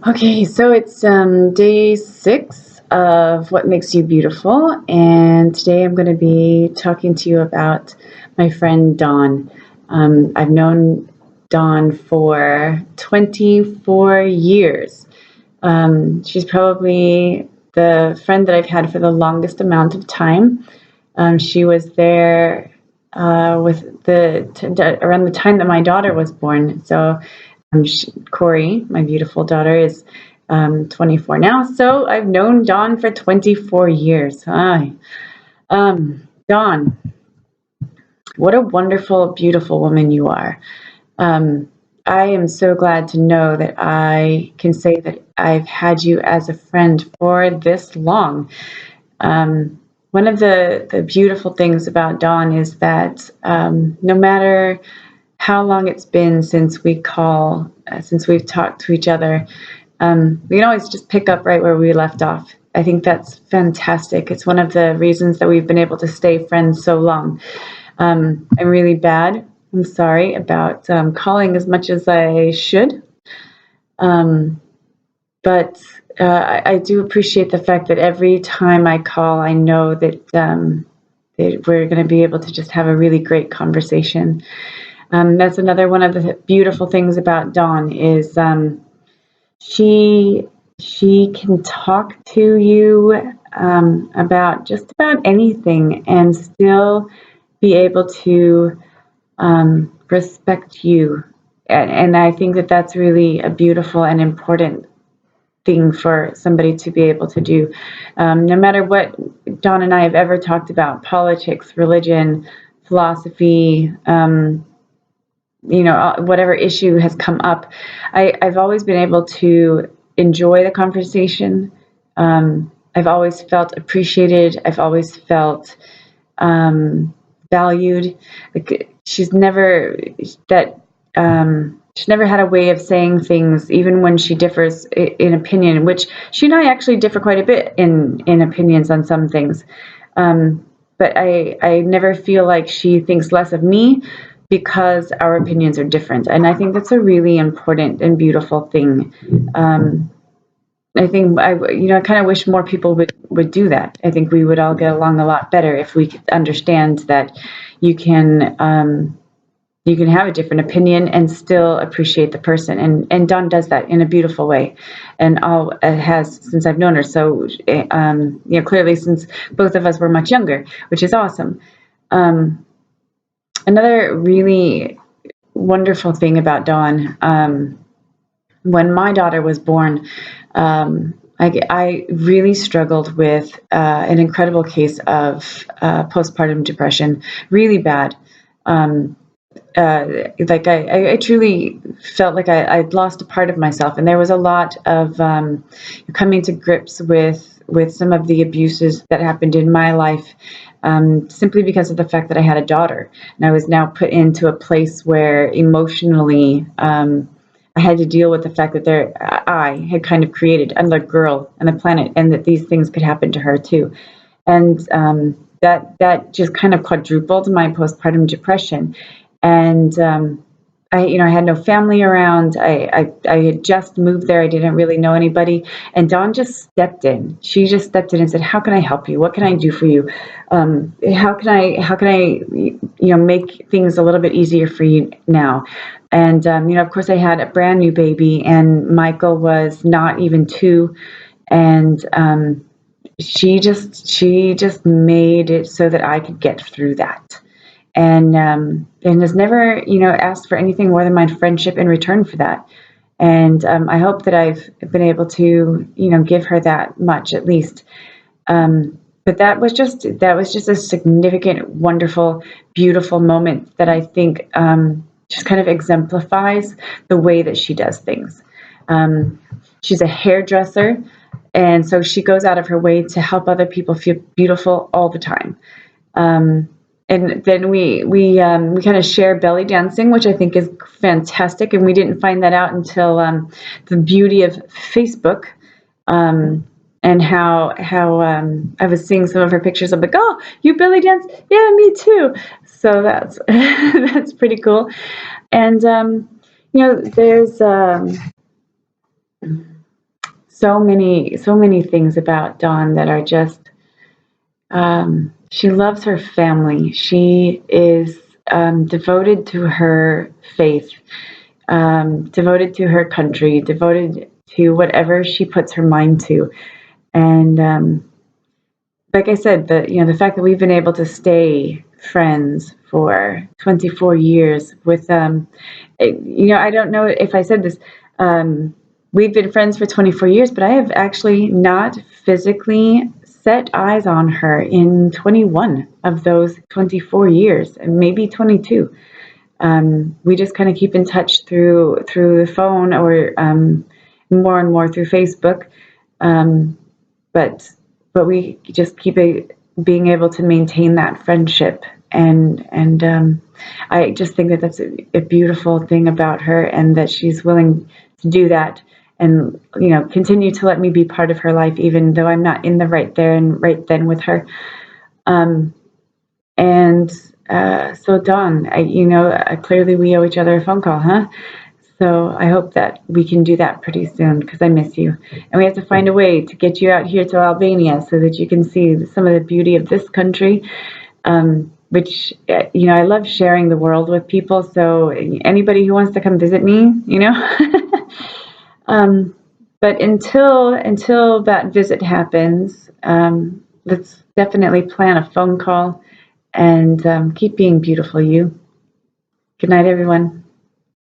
Okay, so it's day 6 of What Makes You Beautiful, and today I'm going to be talking to you about my friend Dawn. I've known Dawn for 24 years. She's probably the friend that I've had for the longest amount of time. She was there around the time that my daughter was born. So Corey, my beautiful daughter, is 24 now. So I've known Dawn for 24 years. Hi. Dawn, what a wonderful, beautiful woman you are. Um, I am so glad to know that I can say that I've had you as a friend for this long. One of the beautiful things about Dawn is that no matter how long it's been since we've talked to each other, we can always just pick up right where we left off. I think that's fantastic. It's one of the reasons that we've been able to stay friends so long. I'm really bad. I'm sorry about calling as much as I should. Um, but I do appreciate the fact that every time I call, I know that we're going to be able to just have a really great conversation. That's another one of the beautiful things about Dawn is she she can talk to you about just about anything and still be able to respect you. And I think that that's really a beautiful and important thing for somebody to be able to do. No matter what Dawn and I have ever talked about, politics, religion, philosophy, whatever issue has come up, I've always been able to enjoy the conversation. I've always felt appreciated. I've always felt valued. Like she's never that she's never had a way of saying things, even when she differs in opinion, which she and I actually differ quite a bit in opinions on some things. But I never feel like she thinks less of me because our opinions are different. And I think that's a really important and beautiful thing. I think I kind of wish more people would do that. I think we would all get along a lot better if we could understand that you can have a different opinion and still appreciate the person. And Dawn does that in a beautiful way, and has since I've known her. So clearly since both of us were much younger, which is awesome. Another really wonderful thing about Dawn. When my daughter was born, I really struggled with an incredible case of postpartum depression, really bad. I truly felt like I'd lost a part of myself, and there was a lot of coming to grips with some of the abuses that happened in my life, simply because of the fact that I had a daughter, and I was now put into a place where emotionally I had to deal with the fact that I had kind of created another girl on the planet, and that these things could happen to her too, and that just kind of quadrupled my postpartum depression. And I had no family around. I had just moved there. I didn't really know anybody. And Dawn just stepped in. She just stepped in and said, "How can I help you? What can I do for you? How can I make things a little bit easier for you now?" And of course, I had a brand new baby, and Michael was not even 2, and she just made it so that I could get through that. And has never, asked for anything more than my friendship in return for that. And I hope that I've been able to, give her that much at least. But that was just a significant, wonderful, beautiful moment that I think just kind of exemplifies the way that she does things. She's a hairdresser, and so she goes out of her way to help other people feel beautiful all the time. And then we kind of share belly dancing, which I think is fantastic. And we didn't find that out until the beauty of Facebook, and how I was seeing some of her pictures. I'm like, "Oh, you belly dance? Yeah, me too." So that's that's pretty cool. And there's so many things about Dawn that are just, she loves her family. She is devoted to her faith, devoted to her country, devoted to whatever she puts her mind to. And like I said, the fact that we've been able to stay friends for 24 years with I don't know if I said this. We've been friends for 24 years, but I have actually not physically set eyes on her in 21 of those 24 years, and maybe 22. We just kind of keep in touch through the phone, or more and more through Facebook. But we just keep being able to maintain that friendship, and I just think that that's a beautiful thing about her, and that she's willing to do that, and continue to let me be part of her life, even though I'm not in the right there and right then with her. And so Dawn, clearly we owe each other a phone call, huh? So I hope that we can do that pretty soon, because I miss you. And we have to find a way to get you out here to Albania so that you can see some of the beauty of this country, which, I love sharing the world with people. So anybody who wants to come visit me, but until that visit happens, let's definitely plan a phone call, and keep being beautiful, you. Good night, everyone.